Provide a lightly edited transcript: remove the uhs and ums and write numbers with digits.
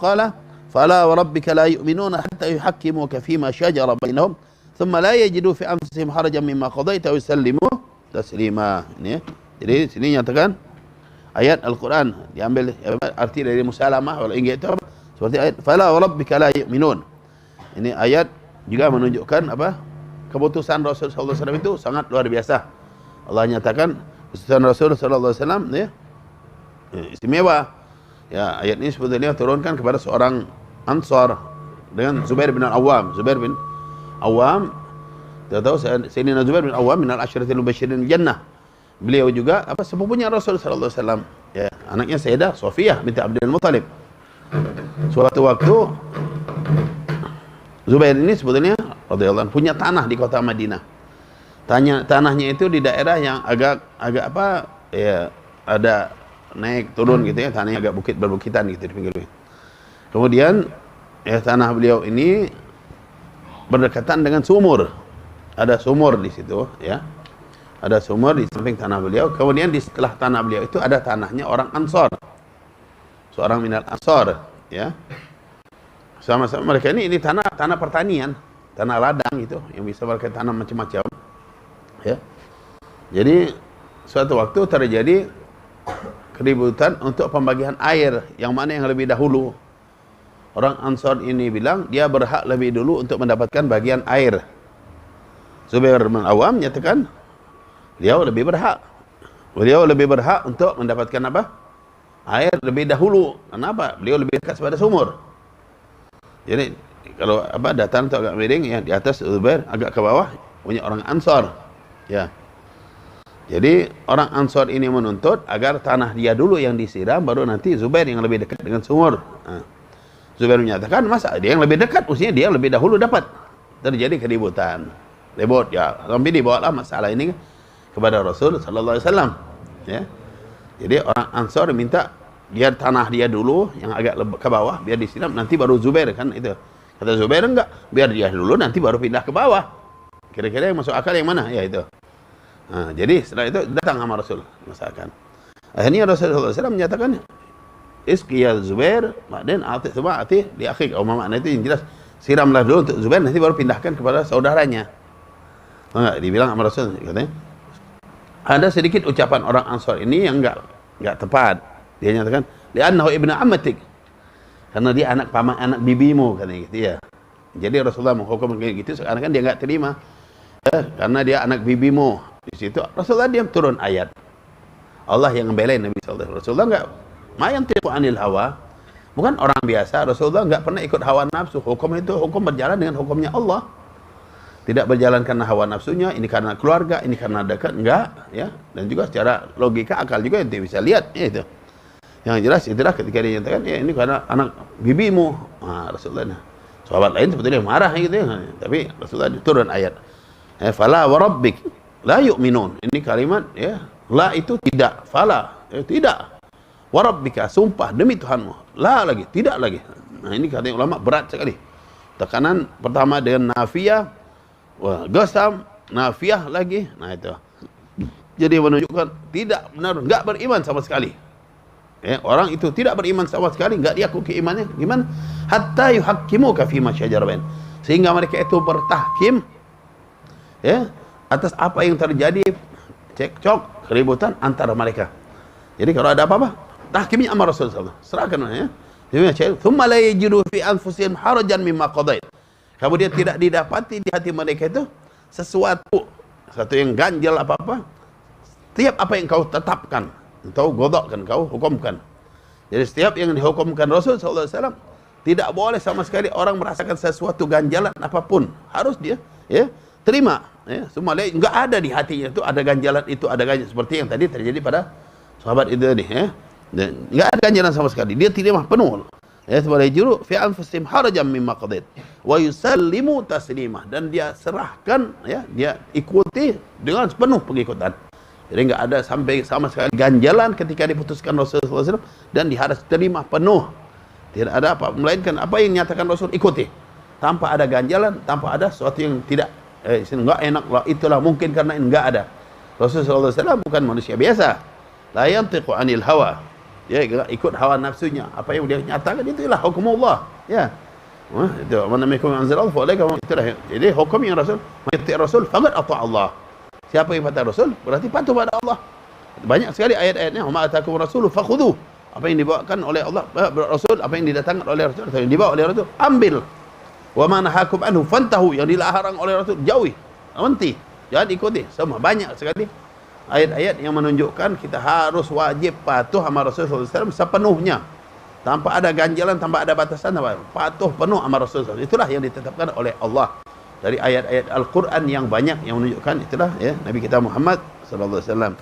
qala fala wa rabbika la yu'minuna hatta yuhakkimuka fima shajara bainahum thumma la yajidu fi anfusihim harajan mimma qadaita wa yusallimu taslima. Ini ya. Jadi sini nyatakan ayat Al-Quran diambil arti dari musalamah wal inggit itu apa? Seperti ayat fala wa rabbika la yu'minun. Ini ayat juga menunjukkan apa? Keputusan Rasul sallallahu alaihi wasallam itu sangat luar biasa. Allah nyatakan keputusan Rasul sallallahu alaihi wasallam ya istimewa. Ya, ayat ini sebetulnya turunkan kepada seorang Ansar dengan Zubair bin Al-Awwam. Zubair bin Awwam, kita tahu Sayyidina Zubair bin Awwam minal asyratil mubasysyirin jannah. Beliau juga apa sepupunya Rasul sallallahu alaihi wasallam. Ya, anaknya Sayyidah Safiyah binti Abdul Muthalib. Suatu waktu Zubair ini sebetulnya radhiyallahu anhu punya tanah di kota Madinah. Tanahnya itu di daerah yang agak apa ya ada naik turun gitu ya, tanahnya agak bukit berbukitan gitu di pinggir. Kemudian ya tanah beliau ini berdekatan dengan sumur. Ada sumur di situ ya. Ada sumur di samping tanah beliau. Kemudian di setelah tanah beliau itu ada tanahnya orang Ansar. Seorang minal Ansar ya. Sama-sama mereka ini tanah pertanian, tanah ladang gitu yang bisa mereka tanam macam-macam. Ya. Jadi suatu waktu terjadi keributan untuk pembagian air yang mana yang lebih dahulu. Orang Ansar ini bilang dia berhak lebih dulu untuk mendapatkan bagian air. Zubair bin Awam nyatakan beliau lebih berhak. Beliau lebih berhak untuk mendapatkan apa? Air lebih dahulu. Kenapa? Beliau lebih dekat pada sumur. Jadi kalau apa dataran itu agak miring ya, di atas Zubair, agak ke bawah punya orang Ansar. Ya. Jadi orang Ansar ini menuntut agar tanah dia dulu yang disiram, baru nanti Zubair yang lebih dekat dengan sumur. Nah, Zubair menyatakan masa dia yang lebih dekat, mestinya dia yang lebih dahulu dapat. Terjadi keributan. Ribut ya, sampai dibawalah masalah ini kepada Rasul sallallahu alaihi wasallam. Ya. Jadi orang Ansar minta biar tanah dia dulu yang agak ke bawah biar disiram, nanti baru Zubair kan itu. Kata Zubair enggak, biar dia dulu nanti baru pindah ke bawah. Kira-kira yang masuk akal yang mana? Ya itu. Nah, jadi setelah itu datang sama Rasul masakan. Akhirnya Rasulullah SAW menyatakan Iski ya Zubair, dan ati di akhir. Makna itu yang jelas siramlah dulu untuk Zubair, nanti baru pindahkan kepada saudaranya. Enggak, dibilang sama Rasul katanya. Ada sedikit ucapan orang Ansar ini yang enggak tepat. Dia nyatakan, li'annahu ibnu ammatik. Karena dia anak paman, anak bibimu katanya gitu ya. Jadi Rasulullah menghukum kayak gitu, sekarang kan dia enggak terima. Karena dia anak bibimu. Di situ Rasulullah dia turun ayat. Allah yang membela Nabi sallallahu alaihi wasallam. Rasulullah enggak mayan tiqu anil hawa. Bukan orang biasa. Rasulullah enggak pernah ikut hawa nafsu. Hukum itu hukum berjalan dengan hukumnya Allah. Tidak berjalan karena hawa nafsunya, ini karena keluarga, ini karena dekat, enggak ya. Dan juga secara logika akal juga ente bisa lihat ya itu. Yang jelas itulah ketika dia nyatakan ya ini karena anak bibimu. Nah, Rasulullah. Sahabat lain sebetulnya marah gitu ya. Tapi Rasulullah turun ayat. Fala wa rabbik la yu'minun. Ini kalimat ya, la itu tidak, fala tidak. Wa rabbika sumpah demi Tuhanmu. La lagi, tidak lagi. Nah, ini kata ulama berat sekali. Tekanan pertama dengan nafiyah, wah, gasam, nafiyah lagi. Nah, itu. Jadi menunjukkan tidak benar, enggak beriman sama sekali. Ya, orang itu tidak beriman sama sekali, enggak diakui keimanannya. Gimana? Hatta yuhakkimuka fima syajara bain. Sehingga mereka itu bertahkim ya, atas apa yang terjadi cekcok, keributan antara mereka. Jadi kalau ada apa-apa, tahkimnya sama Rasulullah. Serahkan ya. Tsumma la yajidu fi anfusihim harajan mimma qadait. Kemudian tidak didapati di hati mereka itu satu yang ganjal apa-apa. Setiap apa yang kau tetapkan, kau godokkan, kau hukumkan. Jadi setiap yang dihukumkan Rasul sallallahu alaihi wasallam tidak boleh sama sekali orang merasakan sesuatu ganjalan apapun. Harus dia ya terima ya. Semua enggak ada di hatinya itu ada ganjalan, itu ada ganjalan seperti yang tadi terjadi pada sahabat itu tadi ya. Dan enggak ada ganjalan sama sekali. Dia terima penuh. Ya, sebagai juru fi anfusihim harajan mimma qadait wa yusallimu taslima, dan dia serahkan ya, dia ikuti dengan penuh pengikutan. Jadi enggak ada sampai sama sekali ganjalan ketika diputuskan Rasulullah SAW, dan dia harus terima penuh. Tidak ada apa melainkan apa yang nyatakan Rasul ikuti. Tanpa ada ganjalan, tanpa ada sesuatu yang tidak enggak enak lah, itulah mungkin karena enggak ada. Rasulullah SAW bukan manusia biasa. La yantiqu anil hawa. Dia ikut hawa nafsunya. Apa yang dia nyatakan itulah hukum Allah. Ya. Itu mana minkum anzalallahu fa ulaika itulah. Jadi hukum yang Rasul, mengikuti Rasul faqad ata Allah. Siapa yang patuh Rasul berarti patuh pada Allah. Banyak sekali ayat-ayatnya, "Wa ma atakum rasulu fakhudhu." Apa yang dibawakan oleh Allah Rasul, apa yang didatangkan oleh Rasul, atau yang dibawa oleh Rasul, ambil. Wa ma nahakum anhu fantahu, yang dilarang oleh Rasul jauhi, henti, jangan ikuti. Semua banyak sekali ayat-ayat yang menunjukkan kita harus wajib patuh sama Rasulullah SAW sepenuhnya, tanpa ada ganjalan, tanpa ada batasan, patuh penuh sama Rasulullah. Itulah yang ditetapkan oleh Allah dari ayat-ayat Al-Quran yang banyak yang menunjukkan itulah ya Nabi kita Muhammad sallallahu alaihi wasallam.